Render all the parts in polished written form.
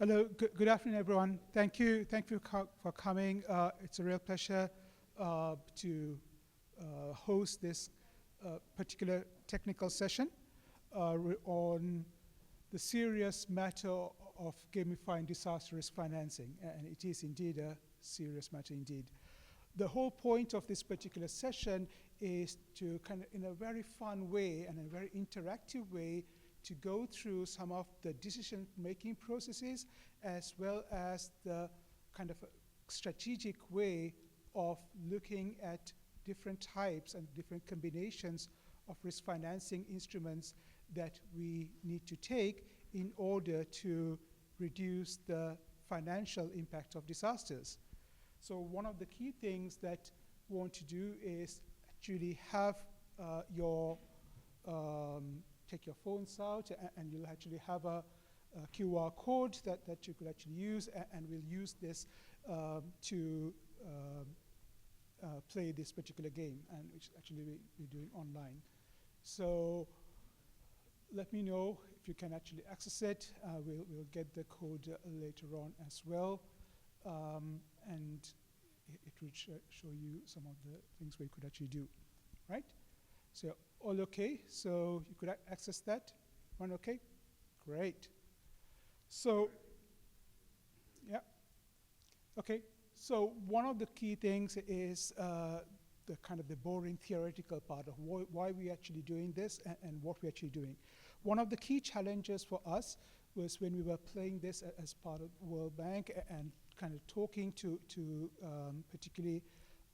Hello, good afternoon, everyone. Thank you for coming. It's a real pleasure to host this particular technical session on the serious matter of gamifying disaster risk financing, and it is indeed a serious matter indeed. The whole point of this particular session is to kind of, in a very fun way and a very interactive way, to go through some of the decision-making processes as well as the kind of strategic way of looking at different types and different combinations of risk financing instruments that we need to take in order to reduce the financial impact of disasters. So one of the key things that we want to do is actually have take your phones out, and you'll actually have a QR code that you could actually use, and we'll use this to play this particular game, and which actually we're doing online. So let me know if you can actually access it. We'll get the code later on as well, and it will show you some of the things we could actually do, right? So all okay? So you could access that? One okay? Great. So, yeah. Okay. So one of the key things is the kind of the boring theoretical part of why we're actually doing this and what we're actually doing. One of the key challenges for us was when we were playing this as part of World Bank and kind of talking to particularly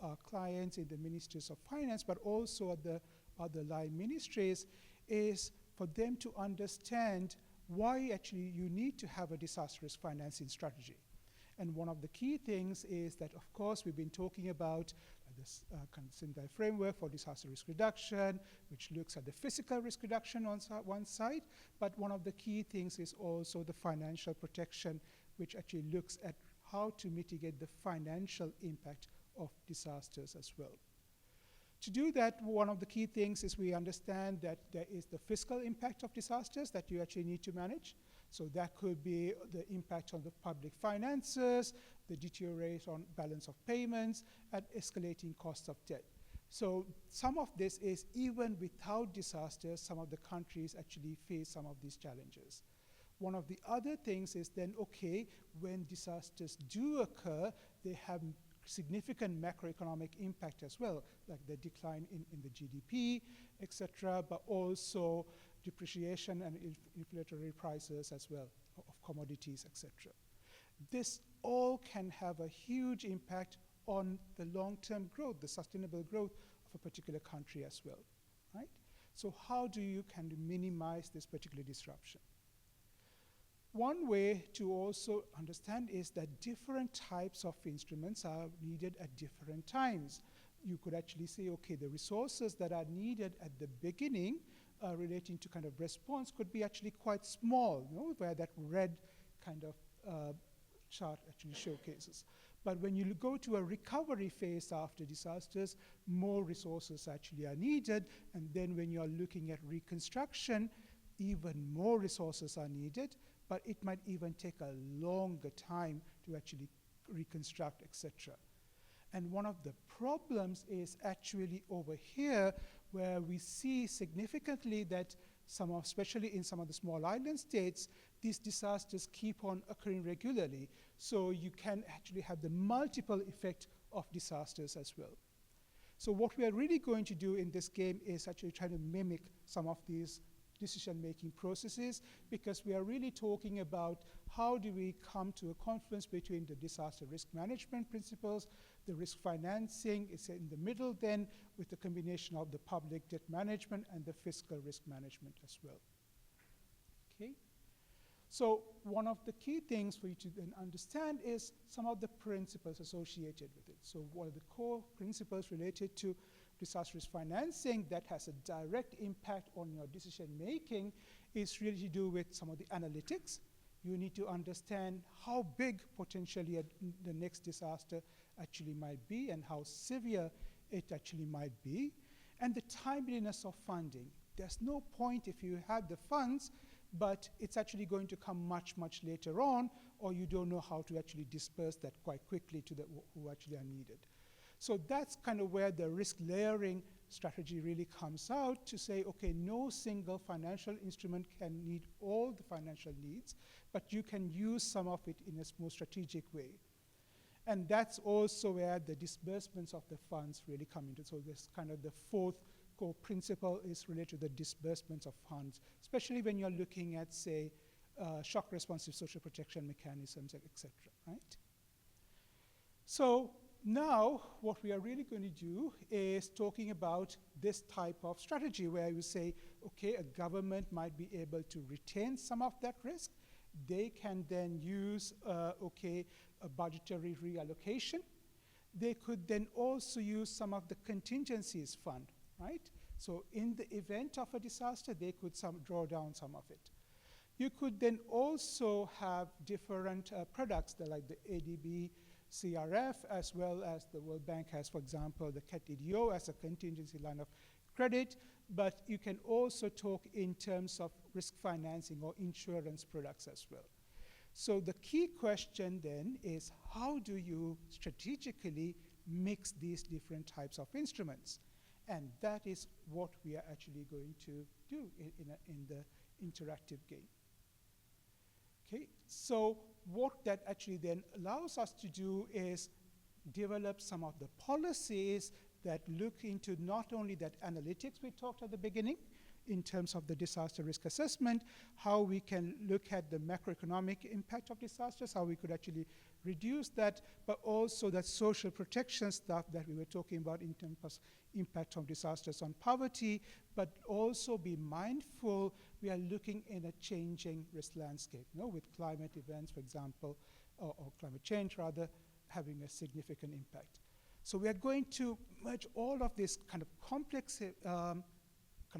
our clients in the ministries of finance, but also at the other line ministries, is for them to understand why actually you need to have a disaster risk financing strategy. And one of the key things is that, of course, we've been talking about this kind of Sendai framework for disaster risk reduction, which looks at the physical risk reduction on one side, but one of the key things is also the financial protection, which actually looks at how to mitigate the financial impact of disasters as well. To do that, one of the key things is we understand that there is the fiscal impact of disasters that you actually need to manage. So that could be the impact on the public finances, the deterioration on balance of payments, and escalating costs of debt. So some of this is even without disasters, some of the countries actually face some of these challenges. One of the other things is then, okay, when disasters do occur, they have significant macroeconomic impact as well, like the decline in the GDP, etc., but also depreciation and inflationary prices as well of commodities, etc. This all can have a huge impact on the long-term growth, the sustainable growth of a particular country as well, right? So how do you kind of minimize this particular disruption? One way to also understand is that different types of instruments are needed at different times. You could actually say, okay, the resources that are needed at the beginning relating to kind of response could be actually quite small, you know, where that red kind of chart actually showcases. But when you go to a recovery phase after disasters, more resources actually are needed, and then when you're looking at reconstruction, even more resources are needed, but it might even take a longer time to actually reconstruct, etc. And one of the problems is actually over here, where we see significantly that especially in some of the small island states, these disasters keep on occurring regularly. So you can actually have the multiple effect of disasters as well. So what we are really going to do in this game is actually try to mimic some of these decision-making processes, because we are really talking about how do we come to a confluence between the disaster risk management principles, the risk financing is in the middle then, with the combination of the public debt management and the fiscal risk management as well. Okay. So one of the key things for you to then understand is some of the principles associated with it. So what are the core principles related to disaster risk financing that has a direct impact on your decision making is really to do with some of the analytics. You need to understand how big potentially the next disaster actually might be and how severe it actually might be, and the timeliness of funding. There's no point if you have the funds, but it's actually going to come much, much later on, or you don't know how to actually disperse that quite quickly to the who actually are needed. So that's kind of where the risk layering strategy really comes out to say, okay, no single financial instrument can meet all the financial needs, but you can use some of it in a more strategic way. And that's also where the disbursements of the funds really come into. So this kind of the fourth core principle is related to the disbursements of funds, especially when you're looking at, say, shock responsive social protection mechanisms, et cetera, right? So now what we are really going to do is talking about this type of strategy where you say, okay, a government might be able to retain some of that risk. They can then use, okay, a budgetary reallocation. They could then also use some of the contingencies fund, right? So in the event of a disaster, they could draw down some of it. You could then also have different products like the ADB CRF, as well as the World Bank has, for example, the CAT-EDO as a contingency line of credit, but you can also talk in terms of risk financing or insurance products as well. So the key question then is, how do you strategically mix these different types of instruments? And that is what we are actually going to do in the interactive game. Okay, so what that actually then allows us to do is develop some of the policies that look into not only that analytics we talked at the beginning in terms of the disaster risk assessment, how we can look at the macroeconomic impact of disasters, how we could actually reduce that, but also that social protection stuff that we were talking about in terms of impact of disasters on poverty, but also be mindful we are looking in a changing risk landscape, with climate events, for example, or climate change rather, having a significant impact. So we are going to merge all of these kind of complex kind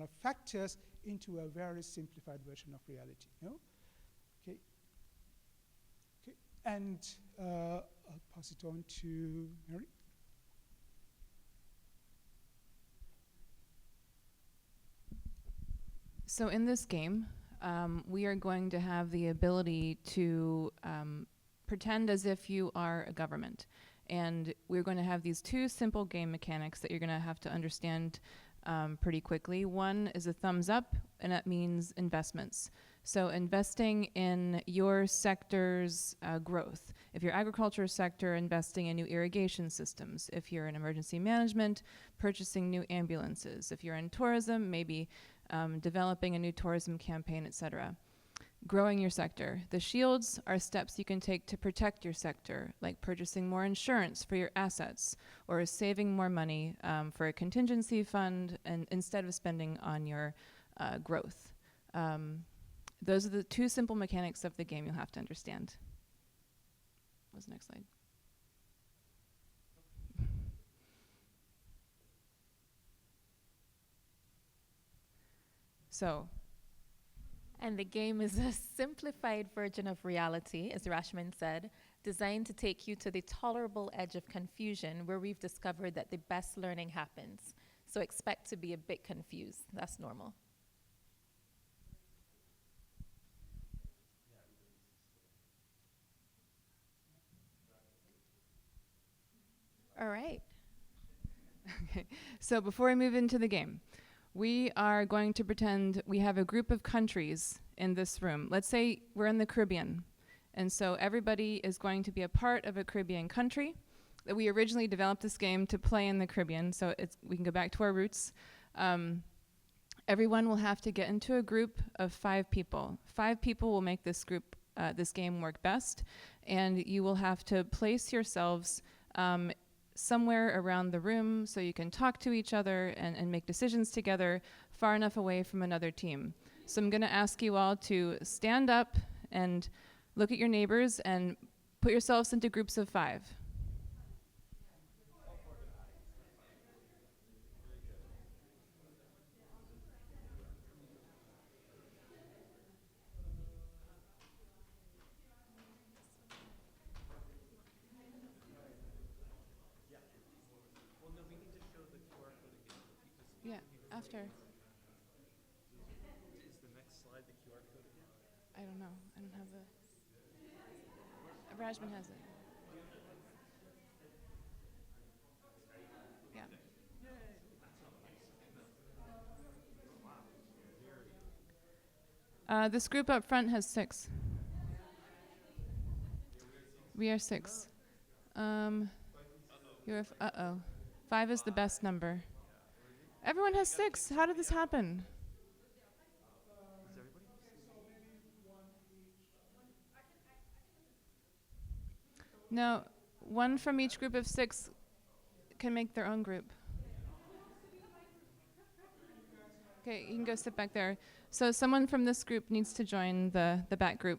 of factors into a very simplified version of reality. Okay. Okay. And I'll pass it on to Mary. So in this game, we are going to have the ability to pretend as if you are a government. And we're going to have these two simple game mechanics that you're going to have to understand pretty quickly. One is a thumbs up, and that means investments. So investing in your sector's growth. If you're agriculture sector, investing in new irrigation systems. If you're in emergency management, purchasing new ambulances. If you're in tourism, maybe developing a new tourism campaign, etc. Growing your sector. The shields are steps you can take to protect your sector, like purchasing more insurance for your assets or saving more money for a contingency fund and instead of spending on your growth. Those are the two simple mechanics of the game you'll have to understand. What's the next slide? So, and the game is a simplified version of reality, as Rashman said, designed to take you to the tolerable edge of confusion where we've discovered that the best learning happens. So expect to be a bit confused. That's normal. All right. Okay. So before we move into the game, we are going to pretend we have a group of countries in this room. Let's say we're in the Caribbean. And so everybody is going to be a part of a Caribbean country. We originally developed this game to play in the Caribbean, so we can go back to our roots. Everyone will have to get into a group of 5 people. 5 people will make this group, this game work best. And you will have to place yourselves somewhere around the room so you can talk to each other and make decisions together far enough away from another team. So I'm going to ask you all to stand up and look at your neighbors and put yourselves into groups of 5. Yeah, after. Is the next slide the QR code again? I don't know. I don't have the. Rajman has it. Yeah. This group up front has 6. We are 6. You're uh-oh. 5 is the best number. Everyone has 6. How did this happen? No, 1 from each group of 6 can make their own group. Okay, you can go sit back there. So someone from this group needs to join the back group.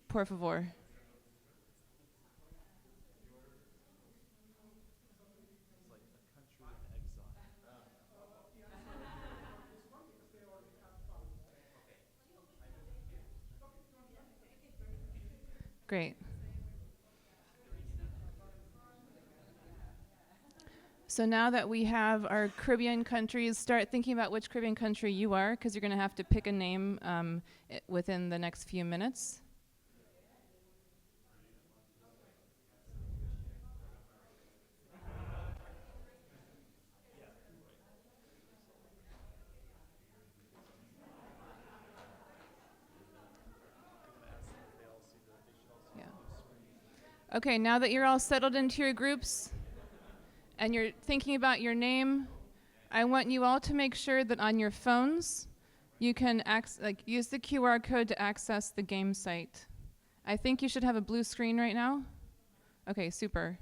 Por favor. Great. So now that we have our Caribbean countries, start thinking about which Caribbean country you are, because you're going to have to pick a name within the next few minutes. Yeah. Okay, now that you're all settled into your groups, and you're thinking about your name, I want you all to make sure that on your phones, you can use the QR code to access the game site. I think you should have a blue screen right now. Okay, super.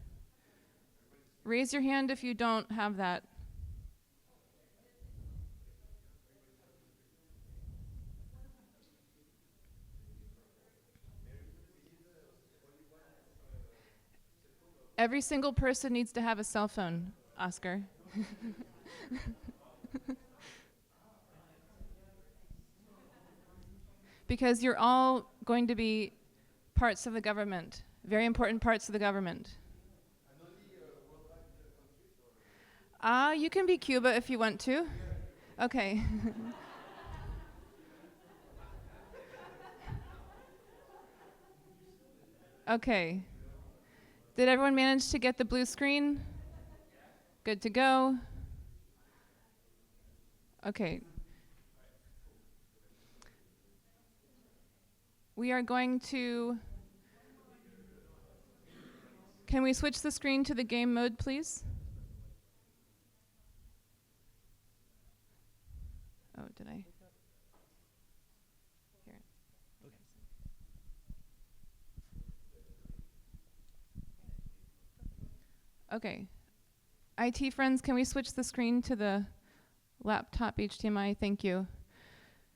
Raise your hand if you don't have that. Every single person needs to have a cell phone, Oscar. Because you're all going to be parts of the government, very important parts of the government. You can be Cuba if you want to. Okay. Okay. Did everyone manage to get the blue screen? Good to go. Okay. We are going to... Can we switch the screen to the game mode, please? Oh, did I? Here. Okay. IT friends, can we switch the screen to the laptop HDMI? Thank you.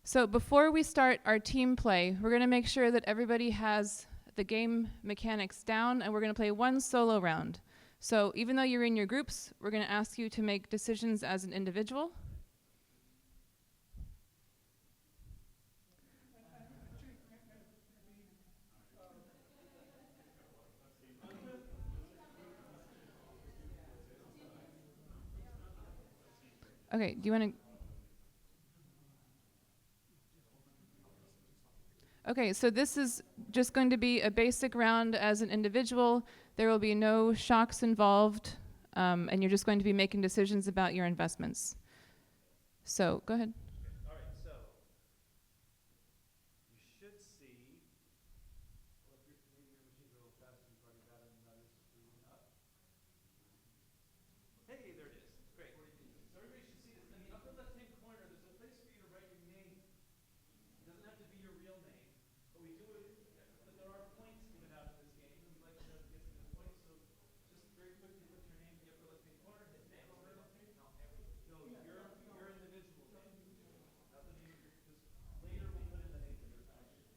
So before we start our team play, we're going to make sure that everybody has the game mechanics down, and we're going to play one solo round. So even though you're in your groups, we're going to ask you to make decisions as an individual. Okay, do you want to... Okay, so this is just going to be a basic round as an individual. There will be no shocks involved, and you're just going to be making decisions about your investments. So, go ahead. All right, so you should see. Well, if you're maybe your machine's a little faster, you've already got another screen up. Hey, there it is. Great. So everybody should see this. In the upper left-hand corner, there's a place for you to write your name. It doesn't have to be your real name, but we do it. But there are points given out in this game, and we'd like to get some good points. So just very quickly put your name in the upper left-hand corner. Hit next. No, your individual name. Not the name of your, because later we'll put in the name of your function.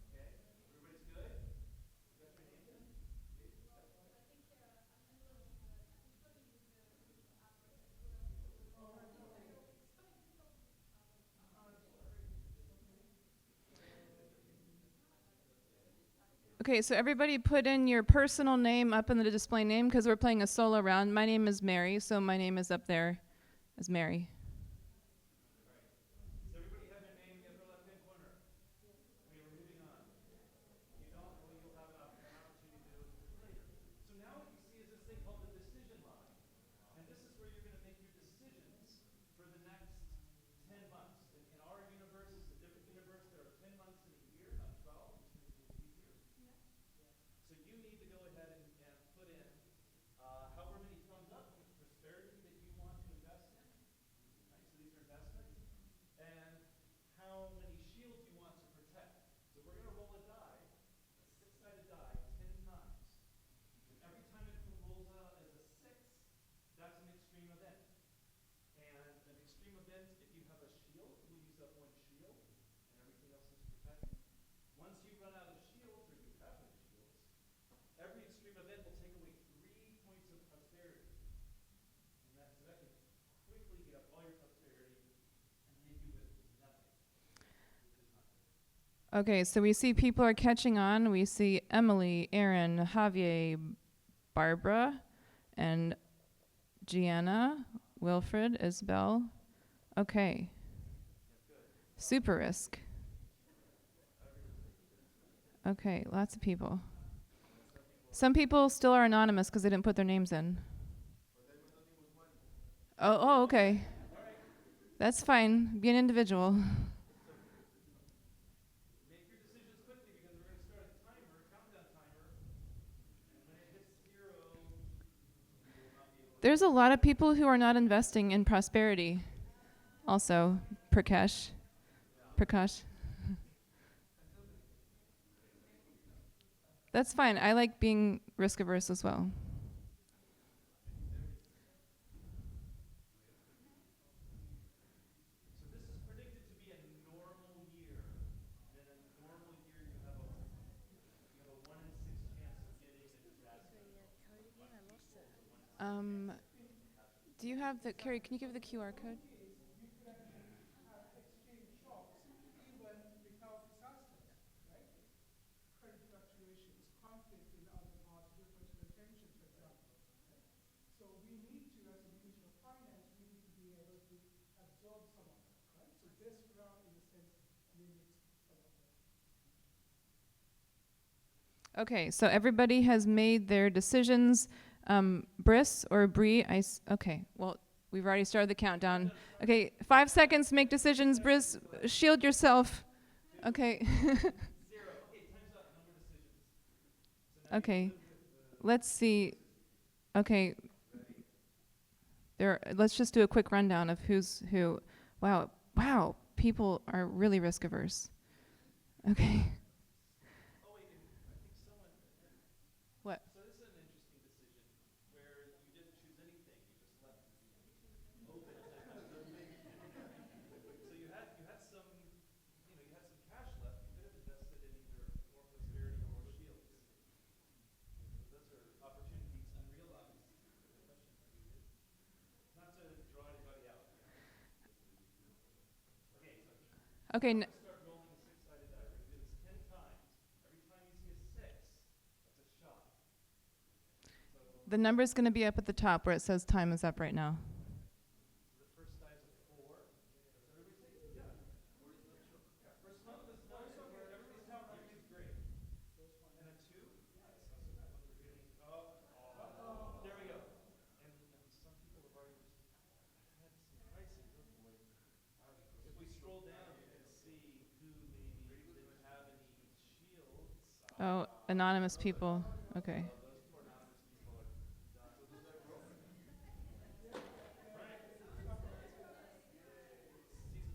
Okay? Everybody's good? You got your name in? Okay, so everybody put in your personal name up in the display name because we're playing a solo round. My name is Mary, so my name is up there as Mary. Does everybody have their name in the Okay, so we see people are catching on. We see Emily, Aaron, Javier, Barbara, and Gianna, Wilfred, Isabel. Okay. Super risk. Okay, lots of people. Some people still are anonymous because they didn't put their names in. Oh, okay. That's fine. Be an individual. Make your decisions quickly because we're going to start a timer, a countdown timer. And when it hits 0, you will not be able to. There's a lot of people who are not investing in prosperity. Also, Prakash. That's fine. I like being risk averse as well. So this is predicted to be a normal year. And in a normal year, you have a 1 in 6 chance of getting a disaster. Do you have the, Carrie, can you give the QR code? You could actually have exchange shocks even without disasters, right? Credit fluctuations, conflict in other parts, geopolitical tension, for example. Right? So we need to, as a Ministry of Finance, we need to be able to absorb some of that, right? So this round, in a sense, limits some of that. Okay, so everybody has made their decisions. Briss or Bree, okay, well, we've already started the countdown. Okay, 5 seconds, make decisions. Briss, shield yourself. Okay. 0. Okay, time's up. No more decisions. Okay, let's see. Okay, let's just do a quick rundown of who's who. Wow, people are really risk averse. Okay. Oh, wait, I think someone. What? So this is an interesting decision where you didn't choose anything, you just left open. So you had some, you had some cash left. You could have invested in either more prosperity or more shields. So those are opportunities unrealized. Not to draw anybody out. Okay, so Okay, start rolling a 6-sided die. We're going to do this 10 times. Every time you see a 6, that's a shot. So the number's going to be up at the top where it says time is up right now. the first die is a 4. Does everybody say? Yeah. Yeah. First one is nice. Okay. Everybody's top. Everybody's great. And a 2? Nice. Not so bad. We're getting. There we go. And some people have already had some prices. Oh boy. If we scroll down, you can see who maybe didn't have any shields. Oh, anonymous people. Okay. Those poor anonymous people are done. Right. Season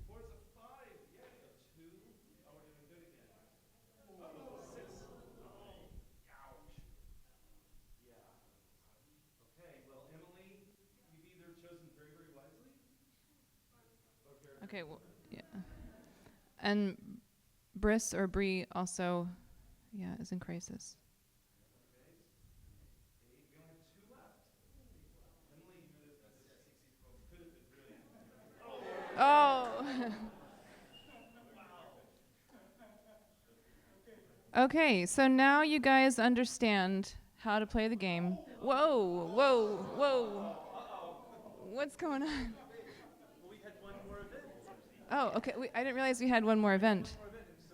4 is a 5. Yeah, a 2. Oh, we're doing good again. 6. Oh, ouch. Yeah. Okay, well, Emily, you've either chosen very, very wisely or very. Okay, well, yeah. And Briss or Bree also, is in crisis. Okay. 8. We only have 2 left. Emily, you would have could have been brilliant. Oh. Okay, so now you guys understand how to play the game. Whoa. What's going on? Well, we had one more event. Oh, okay. I didn't realize we had one more event. So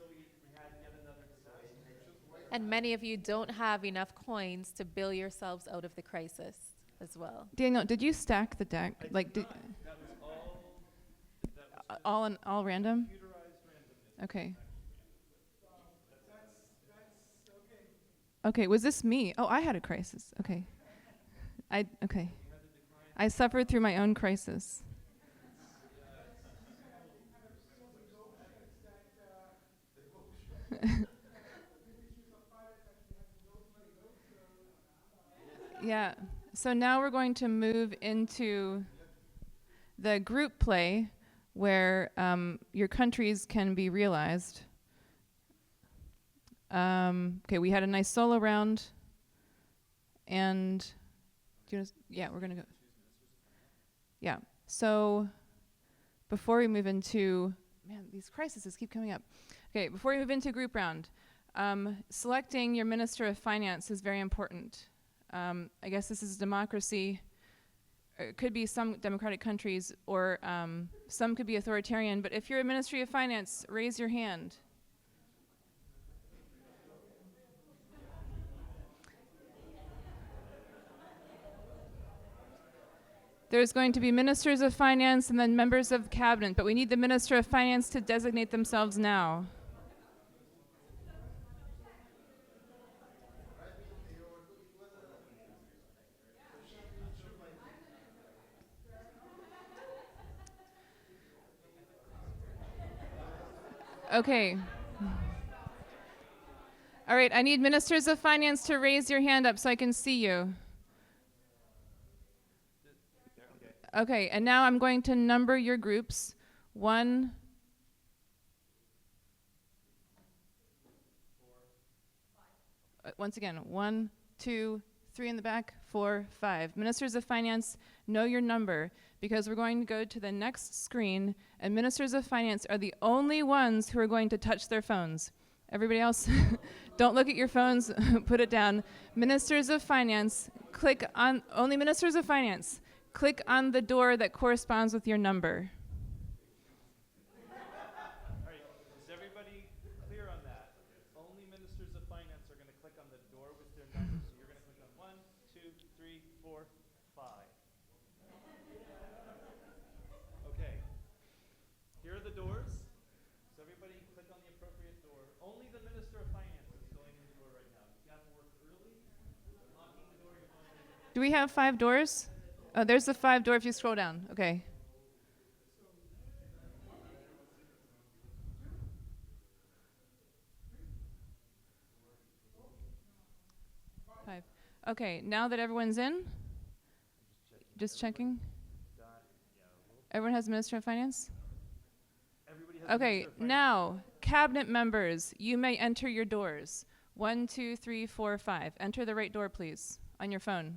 we had yet another disaster. And many of you don't have enough coins to bail yourselves out of the crisis as well. Daniel, did you stack the deck? Like, That was all random? computerized randomness. Okay. Okay, was this me? Oh, I had a crisis. Okay. Okay. I suffered through my own crisis. Yeah. So now we're going to move into the group play where your countries can be realized. Okay, we had a nice solo round. And we're going to go. Yeah. So before we move into Man, these crises keep coming up. Okay, before we move into group round, selecting your Minister of Finance is very important. I guess this is democracy. It could be some democratic countries, or some could be authoritarian, but if you're a Ministry of Finance, raise your hand. There's going to be ministers of finance and then members of cabinet, but we need the Minister of Finance to designate themselves now. Okay. All right, I need ministers of finance to raise your hand up so I can see you. Okay, and now I'm going to number your groups. Once again, 1, 2, 3 in the back, 4, 5. Ministers of Finance, know your number, because we're going to go to the next screen, and Ministers of Finance are the only ones who are going to touch their phones. Everybody else, don't look at your phones, put it down. Ministers of Finance, click on, only Ministers of Finance, click on the door that corresponds with your number. All right, is everybody clear on that? Only ministers of finance are going to click on the door with their numbers. So you're going to click on 1, 2, 3, 4, 5. Okay. Here are the doors. So everybody click on the appropriate door. Only the minister of finance is going in the door right now. You have to work early. Locking the door, you're going in. Do we have 5 doors? Oh, there's the 5 door if you scroll down. Okay. Five. Okay, now that everyone's in, just checking. Everyone has Minister of Finance? Everybody has a Okay, minister of finance. now, cabinet members, you may enter your doors. 1, 2, 3, 4, 5. Enter the right door, please, on your phone.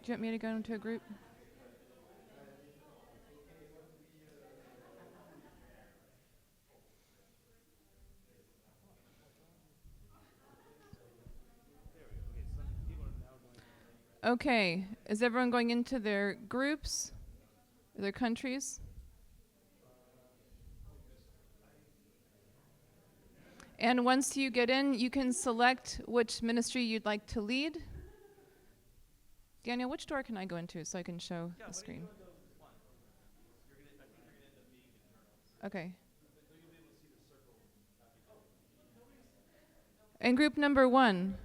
Do you want me to go into a group? Okay, is everyone going into their groups, their countries? And once you get in, you can select which ministry you'd like to lead. Daniel, which door can I go into so I can show the screen? Okay. And group number 1.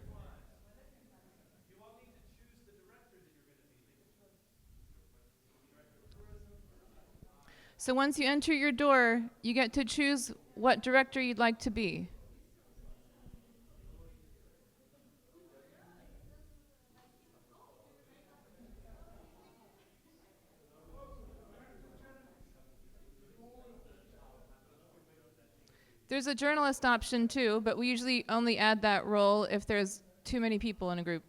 So once you enter your door, you get to choose what director you'd like to be. There's a journalist option too, but we usually only add that role if there's too many people in a group.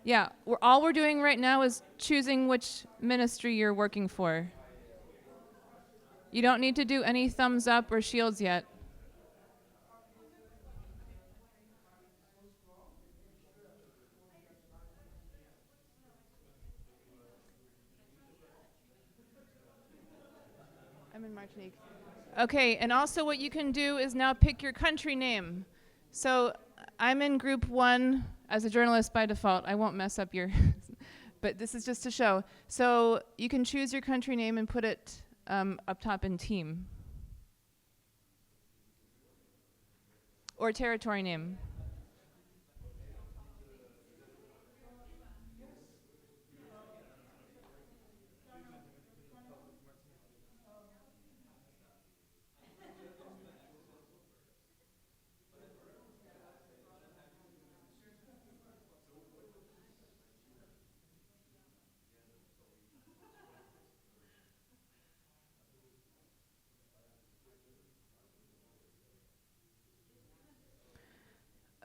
Yeah, all we're doing right now is choosing which ministry you're working for. You don't need to do any thumbs up or shields yet. I'm in Martinique. Okay, and also what you can do is now pick your country name. So I'm in group 1 as a journalist by default. I won't mess up your, but this is just to show. So you can choose your country name and put it up top in team. Or territory name.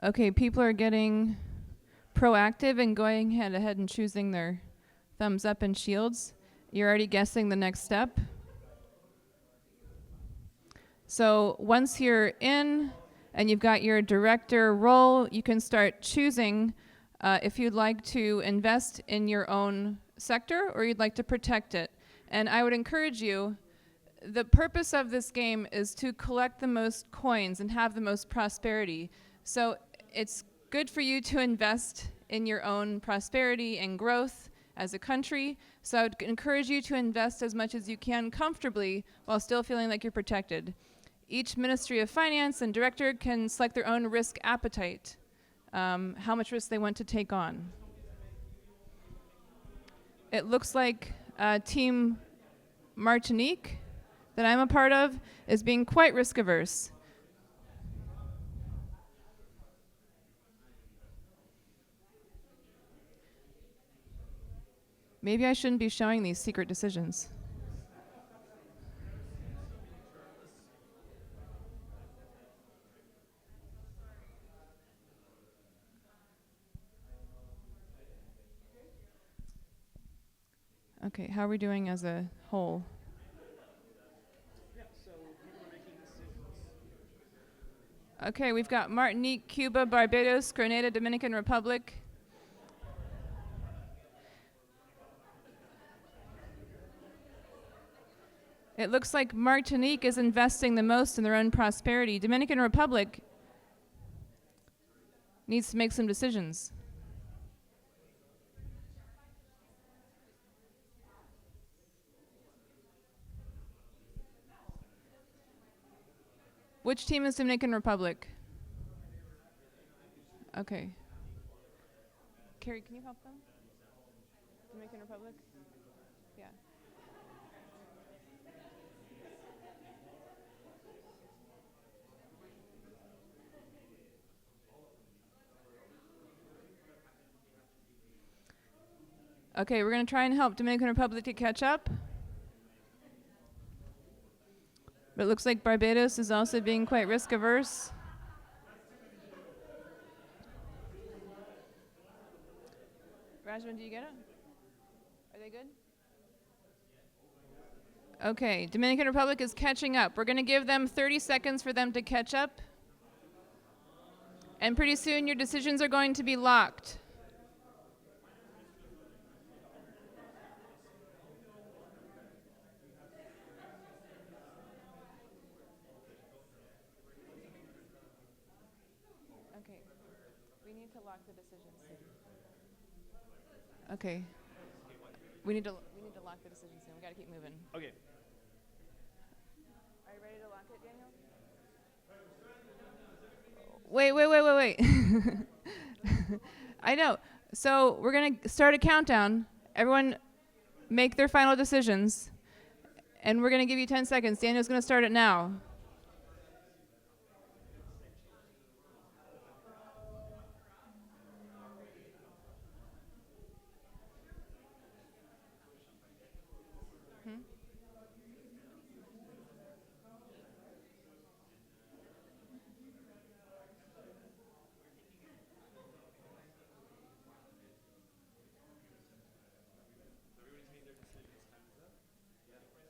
Okay, people are getting proactive and going ahead and choosing their thumbs up and shields. You're already guessing the next step. So once you're in and you've got your director role, you can start choosing if you'd like to invest in your own sector or you'd like to protect it. And I would encourage you, the purpose of this game is to collect the most coins and have the most prosperity. So it's good for you to invest in your own prosperity and growth as a country. So I would encourage you to invest as much as you can comfortably while still feeling like you're protected. Each Ministry of Finance and director can select their own risk appetite, how much risk they want to take on. It looks like Team Martinique, that I'm a part of, is being quite risk averse. Maybe I shouldn't be showing these secret decisions. Okay, how are we doing as a whole? Yeah, so people are making decisions. Okay, we've got Martinique, Cuba, Barbados, Grenada, Dominican Republic. It looks like Martinique is investing the most in their own prosperity. Dominican Republic needs to make some decisions. Which team is Dominican Republic? Okay. Carrie, can you help them? Dominican Republic? Yeah. Okay, we're going to try and help Dominican Republic to catch up. But it looks like Barbados is also being quite risk averse. Rajman, do you get it? Are they good? Okay, Dominican Republic is catching up. We're going to give them 30 seconds for them to catch up. And pretty soon your decisions are going to be locked. Okay, we need to lock the decisions. Okay. We need to lock the decisions soon. We got to keep moving. Okay. Are you ready to lock it, Daniel? Wait. I know. So we're going to start a countdown. Everyone make their final decisions. And we're going to give you 10 seconds. Daniel's going to start it now.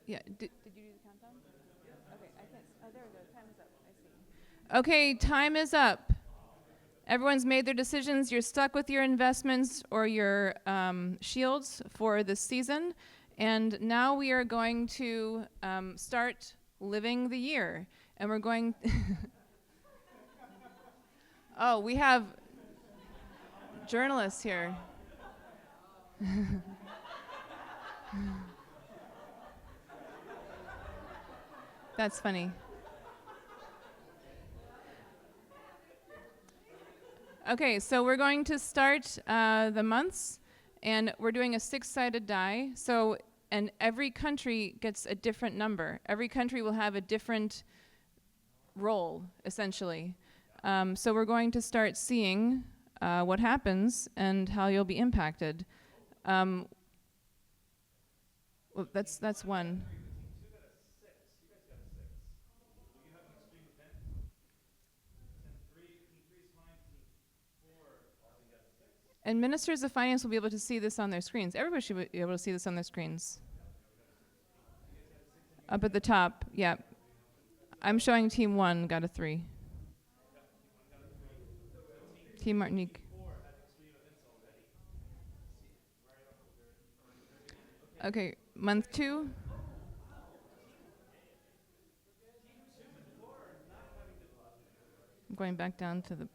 Yeah, did you do the countdown? Okay, I can't. Oh, there we go. Time is up. I see. Okay, time is up. Everyone's made their decisions. You're stuck with your investments or your shields for this season. And now we are going to start living the year. And we're going... Oh, we have journalists here. That's funny. Okay, so we're going to start the months, and we're doing a 6-sided die. So, and every country gets a different number. Every country will have a different role, essentially. So we're going to start seeing what happens and how you'll be impacted. Well, that's one. And ministers of finance will be able to see this on their screens. Everybody should be able to see this on their screens. Up at the top, yeah. I'm showing team 1 got a 3. Team Martinique. Okay, month 2. I'm going back down to the...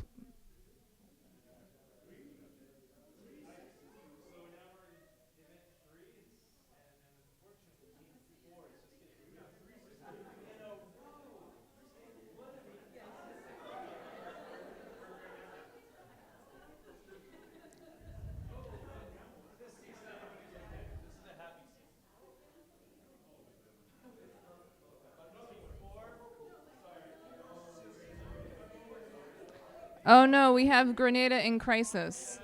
Oh no, we have Grenada in crisis.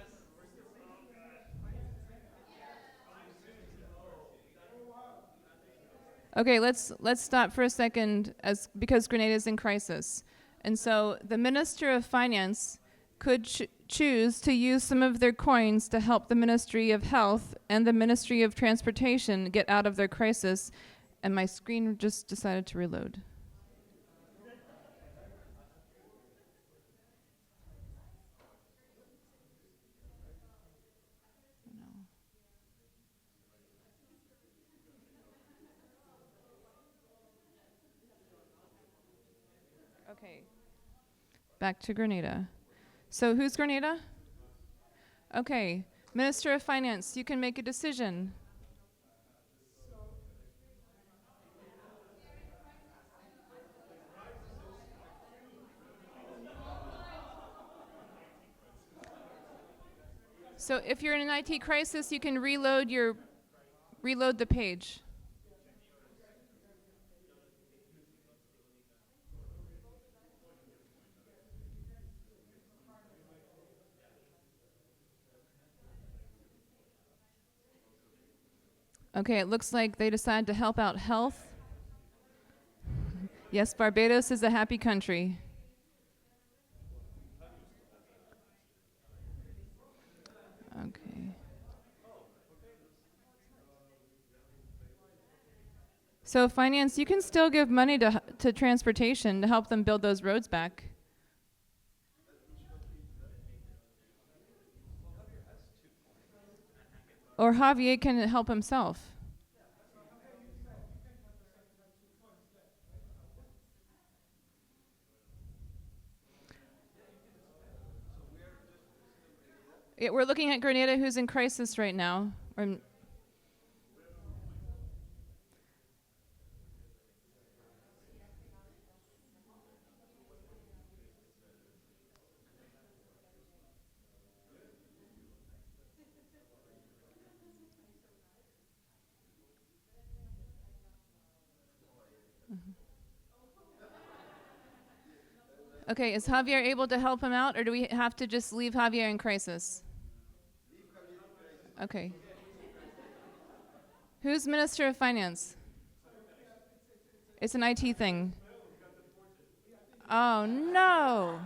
Okay, let's stop for a second because Grenada is in crisis. And so the Minister of Finance could choose to use some of their coins to help the Ministry of Health and the Ministry of Transportation get out of their crisis. And my screen just decided to reload. Okay. Back to Grenada. So who's Grenada? Okay. Minister of Finance, you can make a decision. So if you're in an IT crisis, you can reload the page. Okay, it looks like they decided to help out health. Yes, Barbados is a happy country. Okay. So finance, you can still give money to transportation to help them build those roads back. Or Javier can help himself. Yeah, we're looking at Grenada, who's in crisis right now. Okay, is Javier able to help him out, or do we have to just leave Javier in crisis? Okay. Who's Minister of Finance? It's an IT thing. Oh, no.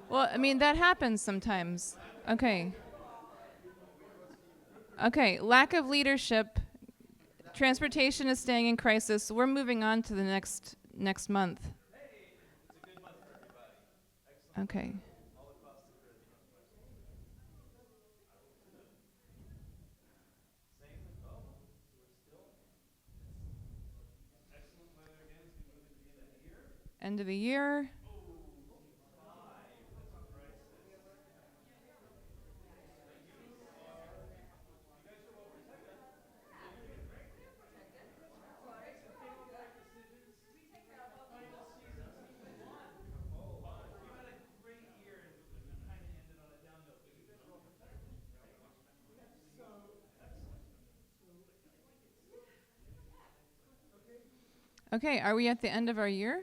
Well, I mean, that happens sometimes. Okay. Okay, lack of leadership. Transportation is staying in crisis. We're moving on to the next month. Okay. End of the year. Okay, are we at the end of our year?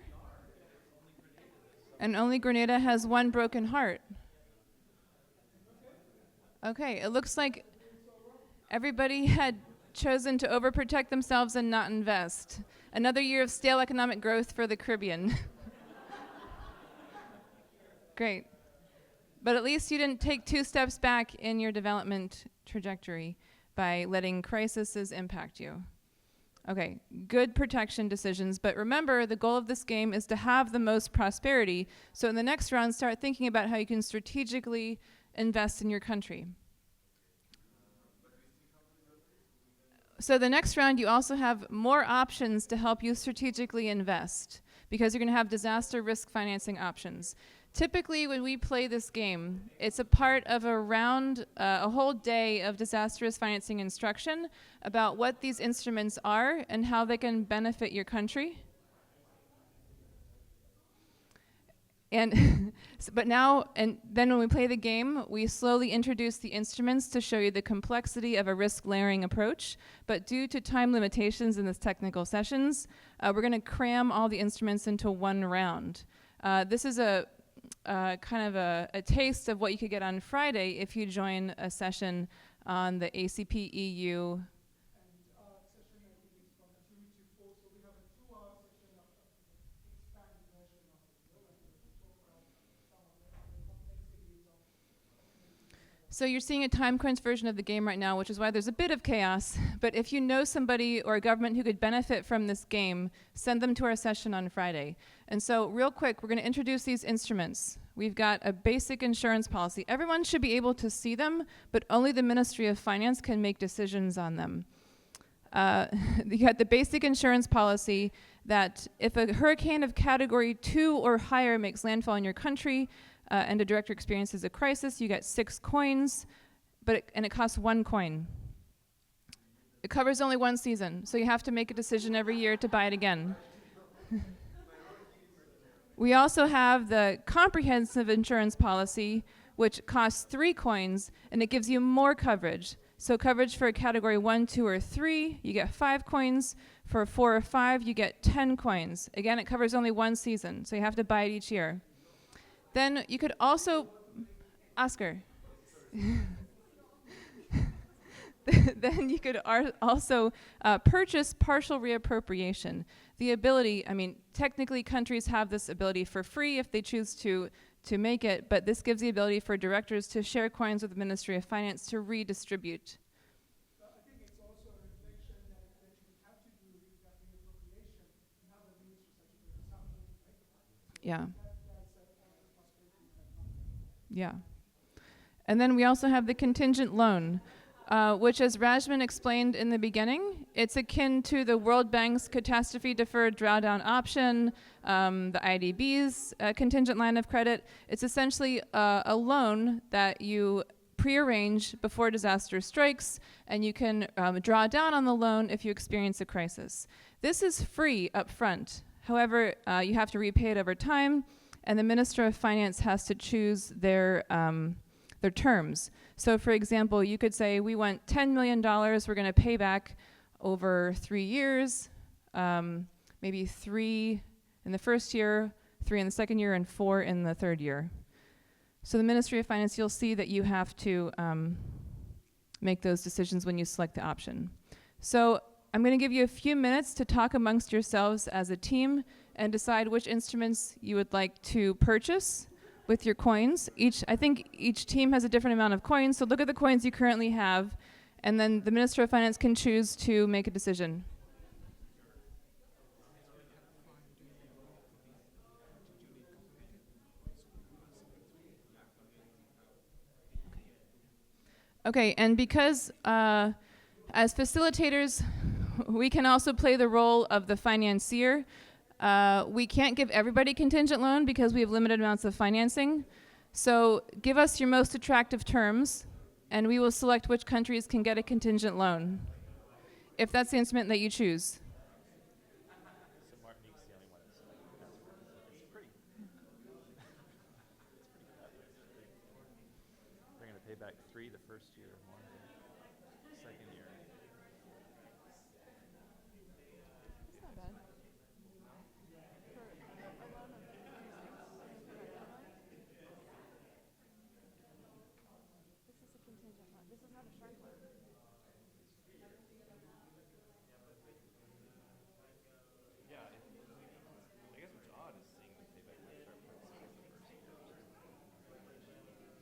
And only Grenada has one broken heart. Okay, it looks like everybody had chosen to overprotect themselves and not invest. Another year of stale economic growth for the Caribbean. Great. But at least you didn't take 2 steps back in your development trajectory by letting crises impact you. Okay, good protection decisions, but remember the goal of this game is to have the most prosperity. So in the next round, start thinking about how you can strategically invest in your country. So the next round, you also have more options to help you strategically invest because you're going to have disaster risk financing options. Typically, when we play this game, it's a part of a round, a whole day of disaster risk financing instruction about what these instruments are and how they can benefit your country. And but now, and then when we play the game, we slowly introduce the instruments to show you the complexity of a risk layering approach. But due to time limitations in this technical sessions, we're going to cram all the instruments into one round. This is a kind of a taste of what you could get on Friday if you join a session on the ACP EU. Session I think is from 3 to 4, so we have a 2-hour session of expanded version of the bill, and we'll talk about some of the other complexities of So you're seeing a time crunch version of the game right now, which is why there's a bit of chaos. But if you know somebody or a government who could benefit from this game, send them to our session on Friday. And so real quick, we're going to introduce these instruments. We've got a basic insurance policy. Everyone should be able to see them, but only the Ministry of Finance can make decisions on them. You got the basic insurance policy that if a hurricane of category 2 or higher makes landfall in your country, and a director experiences a crisis, you get 6 coins, and it costs 1 coin. It covers only 1 season, so you have to make a decision every year to buy it again. We also have the comprehensive insurance policy, which costs 3 coins, and it gives you more coverage. So coverage for a category 1, 2, or 3, you get 5 coins. For 4 or 5, you get 10 coins. Again, it covers only 1 season, so you have to buy it each year. Then you could also, Oscar. Then you could also purchase partial reappropriation. The ability, I mean, technically countries have this ability for free if they choose to make it, but this gives the ability for directors to share coins with the Ministry of Finance to redistribute. I think it's also a reflection that you have to do with that reappropriation and how the ministries actually do something, right? Yeah. That's a possibility. Yeah. And then we also have the contingent loan, which, as Rajman explained in the beginning, it's akin to the World Bank's catastrophe deferred drawdown option, the IDB's contingent line of credit. It's essentially a loan that you prearrange before disaster strikes, and you can draw down on the loan if you experience a crisis. This is free up front. However, you have to repay it over time, and the Minister of Finance has to choose their terms. So for example, you could say, we want $10 million, we're going to pay back over 3 years, maybe 3 in the first year, 3 in the second year, and 4 in the third year. So the Ministry of Finance, you'll see that you have to make those decisions when you select the option. So I'm going to give you a few minutes to talk amongst yourselves as a team and decide which instruments you would like to purchase with your coins. I think each team has a different amount of coins, so look at the coins you currently have, and then the Minister of Finance can choose to make a decision. Okay, and because as facilitators, we can also play the role of the financier. We can't give everybody contingent loan because we have limited amounts of financing. So give us your most attractive terms, and we will select which countries can get a contingent loan, if that's the instrument that you choose. They're going to pay back 3 the first year, 1 the second year. It's not bad. This is a contingent loan. This is not a shark loan. Yeah, I guess what's odd is seeing them pay back their sharp price the first year.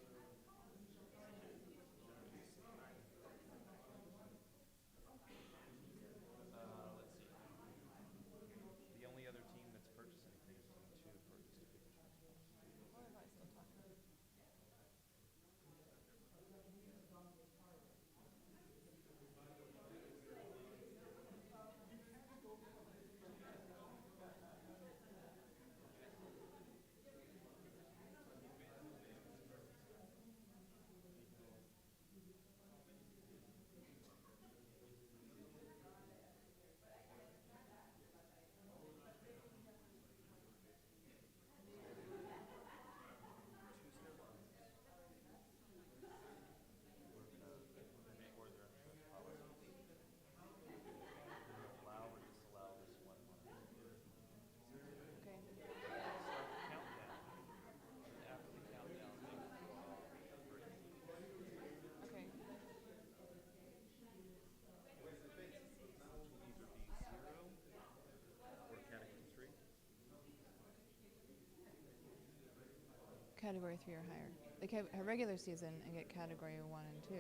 category 3 or higher. They can have regular season and get category 1 and 2,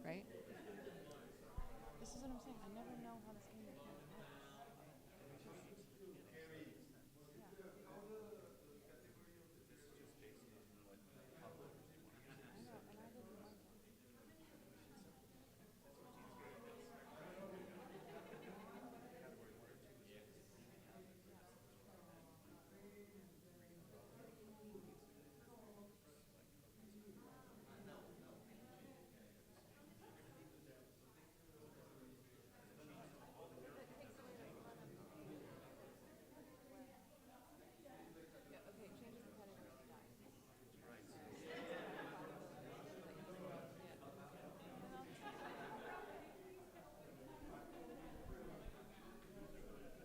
right? This is what I'm saying. I never know how this game works.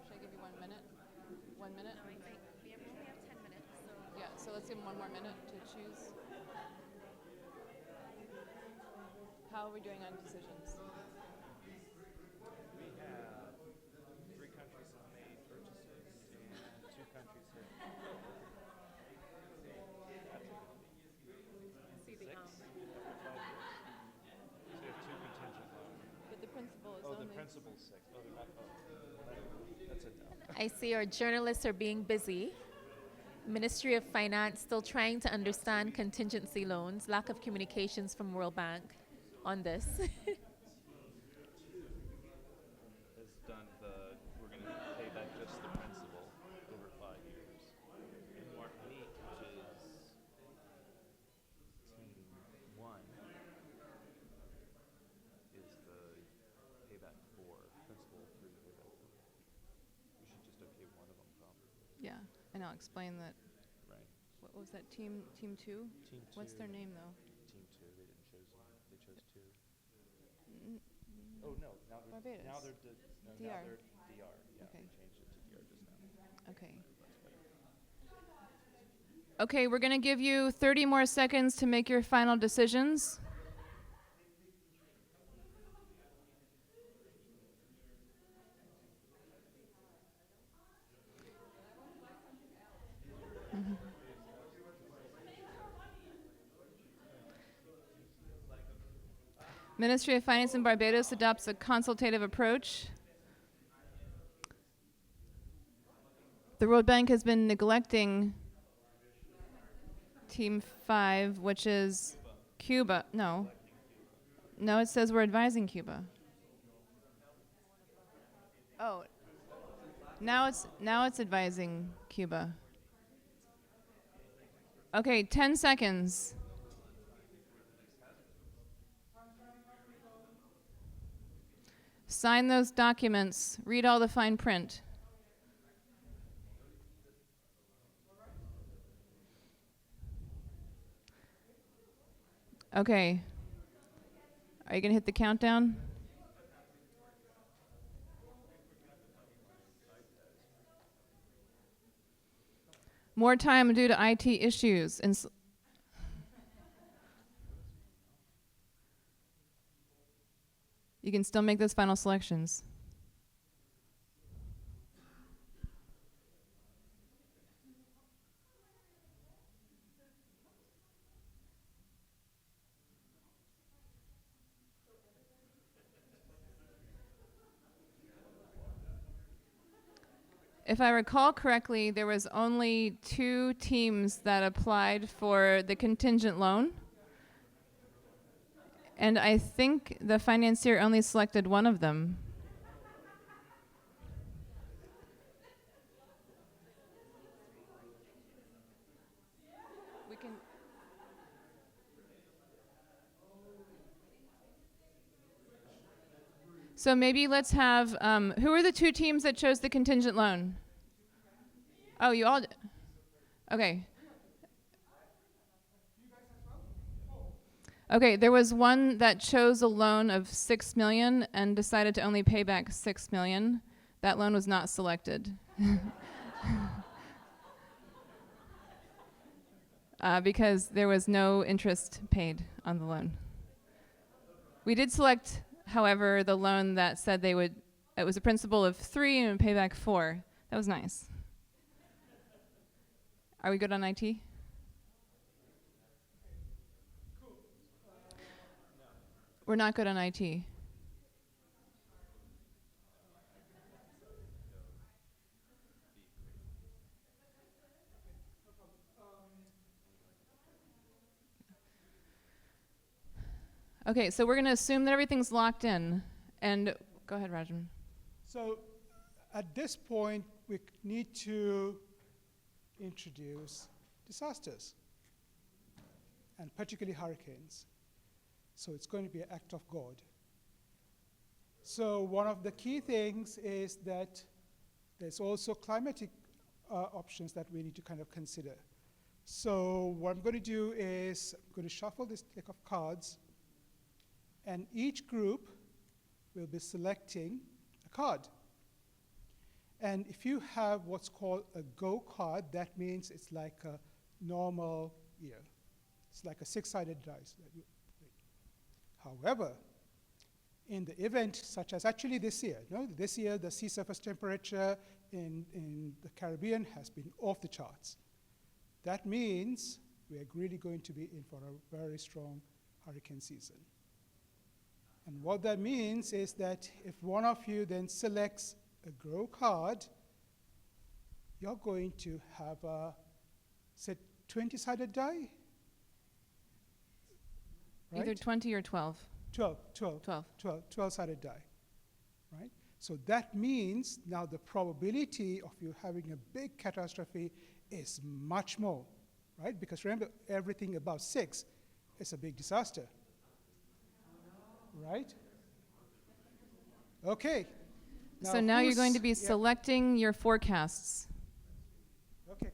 Should I give you 1 minute? 1 minute? We only have 10 minutes, so. Yeah, so let's give them 1 more minute to choose. How are we doing on decisions? We have 3 countries have made purchases and 2 countries have. See the 6 after 5 years. So we have 2 contingent loans. But the principal is Oh, only... the principal's 6. Oh, they're not. That's a no. I see our journalists are being busy. Ministry of Finance still trying to understand contingency loans, lack of communications from World Bank on this. Has done we're going to pay back just the principal over 5 years. And Martinique, which is team 1, is the payback 4, principal 3, payback 4. We should just okay one of them probably. Yeah, and I'll explain that. Right. What was that, team 2? Team 2. What's their name, though? Team 2, they didn't choose one. They chose 2. N- Oh no, now they're Barbados. now they're now DR. they're DR. Yeah, Okay. they changed it to DR just now. Okay. Okay, we're going to give you 30 more seconds to make your final decisions. Ministry of Finance in Barbados adopts a consultative approach. The World Bank has been neglecting Team 5, which is Cuba. No. No, it says we're advising Cuba. Oh. Now it's advising Cuba. Okay, 10 seconds. Sign those documents. Read all the fine print. Okay. Are you going to hit the countdown? More time due to IT issues. You can still make those final selections. If I recall correctly, there was only 2 teams that applied for the contingent loan. And I think the financier only selected one of them. We can. So maybe let's have, who are the 2 teams that chose the contingent loan? Oh, you all, okay. Okay, there was one that chose a loan of 6 million and decided to only pay back 6 million. That loan was not selected. Because there was no interest paid on the loan. We did select, however, the loan that said it was a principal of 3 and would pay back 4. That was nice. Are we good on IT? We're not good on IT. Okay, so we're going to assume that everything's locked in. And go ahead, Rajan. So at this point, we need to introduce disasters, and particularly hurricanes. So it's going to be an act of God. So one of the key things is that there's also climatic options that we need to kind of consider. So what I'm going to do is I'm going to shuffle this deck of cards, and each group will be selecting a card. And if you have what's called a go card, that means it's like a normal year. It's like a six-sided dice. However, in the event such as actually this year, this year the sea surface temperature in the Caribbean has been off the charts. That means we are really going to be in for a very strong hurricane season. And what that means is that if one of you then selects a grow card, you're going to have a, say, 20-sided die? Right? Either 20 or 12. 12-sided die, right? So that means now the probability of you having a big catastrophe is much more, right? Because remember, everything above 6 is a big disaster, right? Okay. So now you're going to be yeah. selecting your forecasts. Okay.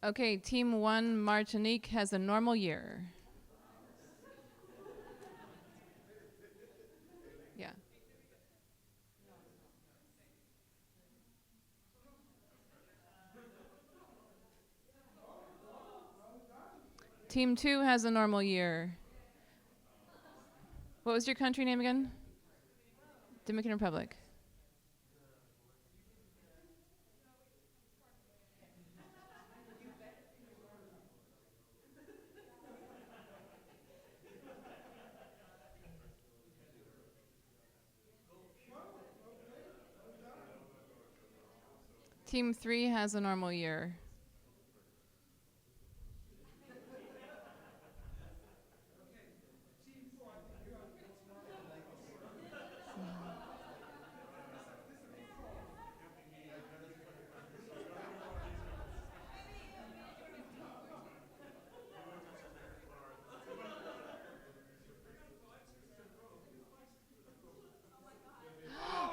Okay, Team 1, Martinique, has a normal year. Yeah. Team 2 has a normal year. What was your country name again? Dominican Republic. Team 3 has a normal year.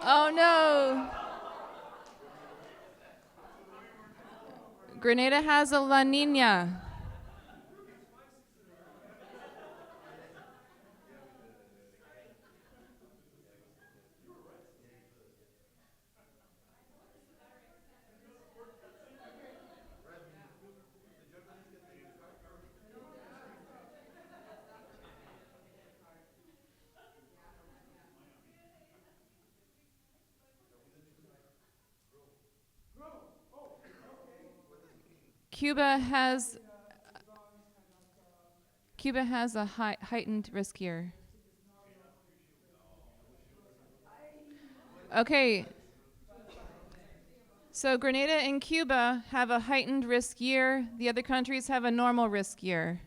Oh no! Grenada has a La Nina. Cuba has a heightened risk year. Okay. So Grenada and Cuba have a heightened risk year. The other countries have a normal risk year.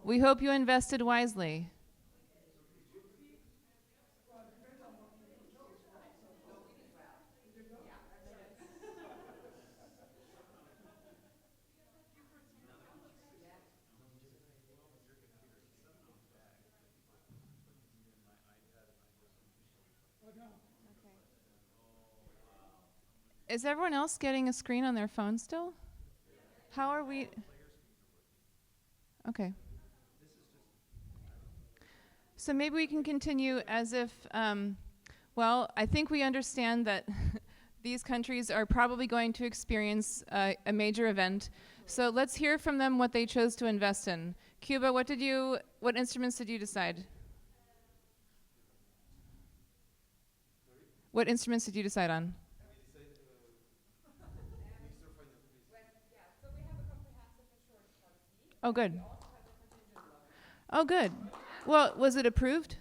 We hope you invested wisely. Is everyone else getting a screen on their phone still? How are we? Okay. So maybe we can continue as if, well, I think we understand that these countries are probably going to experience a major event. So let's hear from them what they chose to invest in. Cuba, what instruments did you decide? What instruments did you decide on? Oh, good. Oh, good. Well, was it approved?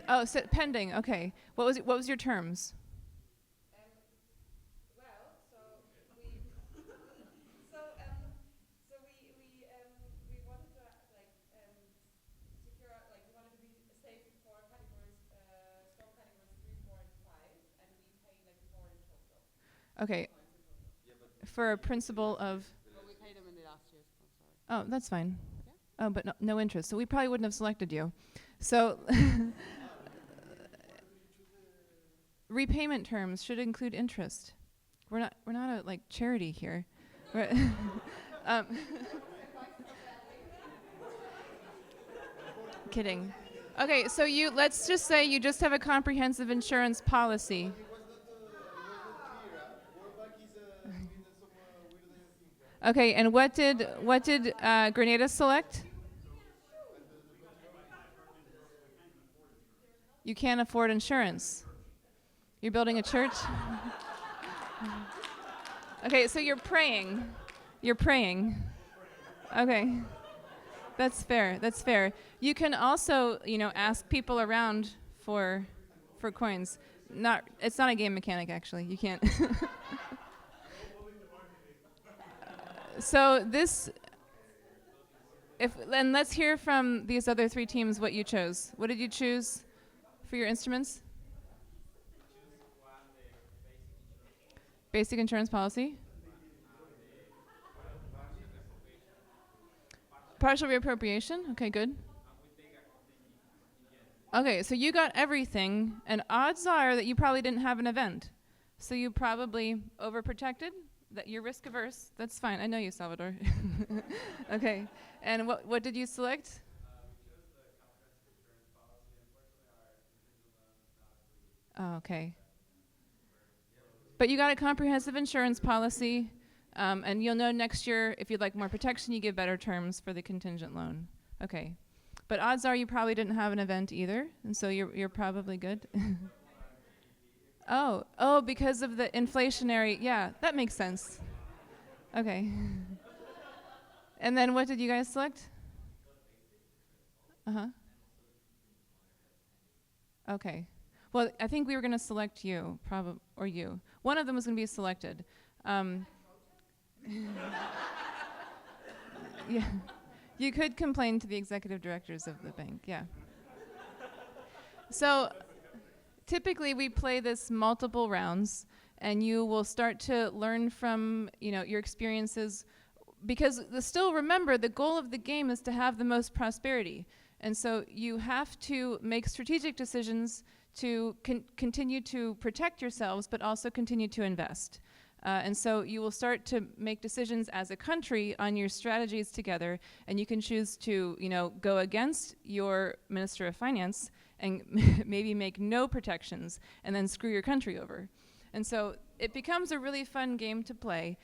Oh, so pending. Okay. What was your terms? Okay. For a principal of. We paid them in the last year's. Sorry. Oh, that's fine. Yeah. Oh, but no interest. So we probably wouldn't have selected you. So repayment terms should include interest. We're not a like charity here. Kidding. Okay, so let's just say you just have a comprehensive insurance policy. Okay, and what did Grenada select? You can't afford insurance. You're building a church? Okay, so you're praying. You're praying. Okay. That's fair. You can also, ask people around for coins. It's not a game mechanic actually. You can't. So and let's hear from these other three teams what you chose. What did you choose for your instruments? Basic insurance policy. Partial reappropriation. Okay, good. Okay, so you got everything, and odds are that you probably didn't have an event. So you probably overprotected, that you're risk averse. That's fine. I know you, Salvador. Okay. And what did you select? Oh, okay. But you got a comprehensive insurance policy, and you'll know next year if you'd like more protection, you give better terms for the contingent loan. Okay. But odds are you probably didn't have an event either, and so you're probably good. Oh, because of the inflationary, yeah, that makes sense. Okay. And then what did you guys select? Uh-huh. Okay. Well, I think we were going to select you, or you. One of them was going to be selected. Yeah. You could complain to the executive directors of the bank, yeah. So typically we play this multiple rounds, and you will start to learn from, your experiences, because still remember, the goal of the game is to have the most prosperity. And so you have to make strategic decisions to continue to protect yourselves, but also continue to invest. And so you will start to make decisions as a country on your strategies together, and you can choose to, go against your Minister of Finance and maybe make no protections and then screw your country over. And so it becomes a really fun game to play,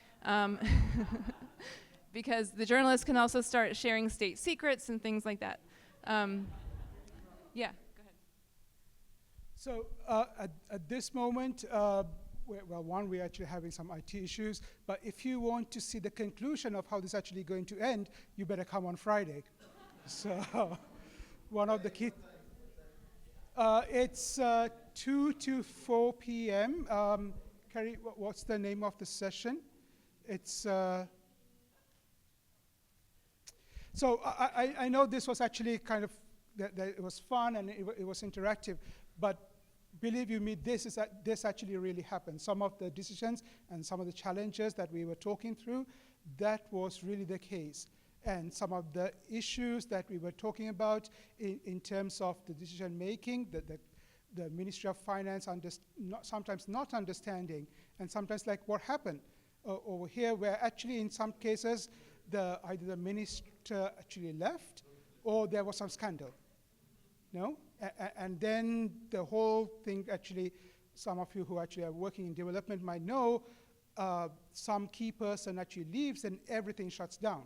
because the journalists can also start sharing state secrets and things like that. Yeah, go ahead. So at this moment, we're actually having some IT issues, but if you want to see the conclusion of how this is actually going to end, you better come on Friday. So one of the key... it's 2 to 4 p.m. Carrie, what's the name of the session? It's... So I know this was actually kind of, that it was fun and it was interactive, but believe you me, this actually really happened. Some of the decisions and some of the challenges that we were talking through, that was really the case. And some of the issues that we were talking about in terms of the decision making, the Ministry of Finance sometimes not understanding, and sometimes like what happened over here, where actually in some cases, either the minister actually left, or there was some scandal. No? And then the whole thing actually, some of you who actually are working in development might know, some key person actually leaves and everything shuts down,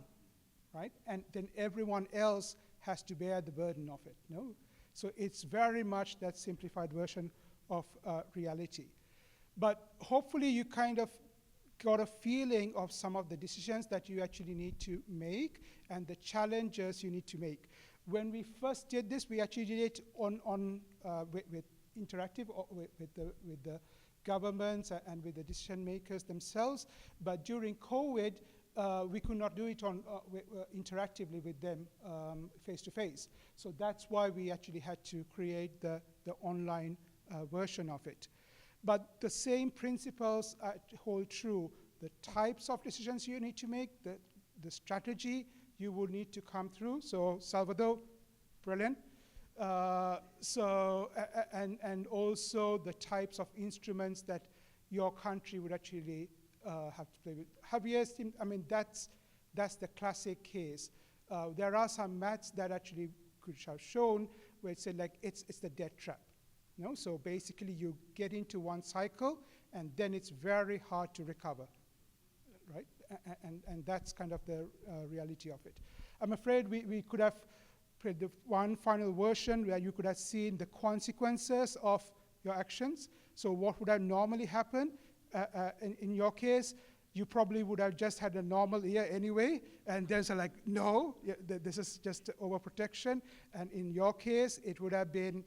right? And then everyone else has to bear the burden of it, no? So it's very much that simplified version of reality. But hopefully you kind of got a feeling of some of the decisions that you actually need to make and the challenges you need to make. When we first did this, we actually did it with interactive, with the governments and with the decision makers themselves. But during COVID, we could not do it interactively with them face to face. So that's why we actually had to create the online version of it. But the same principles hold true. The types of decisions you need to make, the strategy you will need to come through. So Salvador, brilliant. And also the types of instruments that your country would actually have to play with. Javier's team, I mean, that's the classic case. There are some maths that actually could have shown where it's like it's the death trap. No? So basically you get into one cycle and then it's very hard to recover, right? And that's kind of the reality of it. I'm afraid we could have played the one final version where you could have seen the consequences of your actions. So what would have normally happened? In your case, you probably would have just had a normal year anyway, and there's like, no, this is just overprotection. And in your case, it would have been,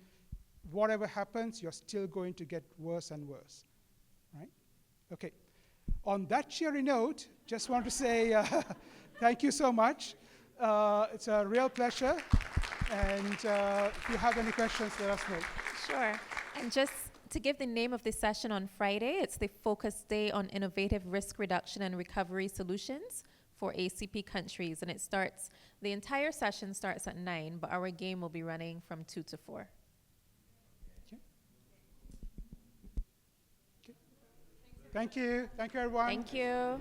whatever happens, you're still going to get worse and worse, right? Okay. On that cheery note, just want to say thank you so much. It's a real pleasure. And if you have any questions, let us know. Sure. And just to give the name of this session on Friday, it's the Focus Day on Innovative Risk Reduction and Recovery Solutions for ACP countries. And the entire session starts at 9, but our game will be running from 2 to 4. Thank you. Thank you, everyone. Thank you.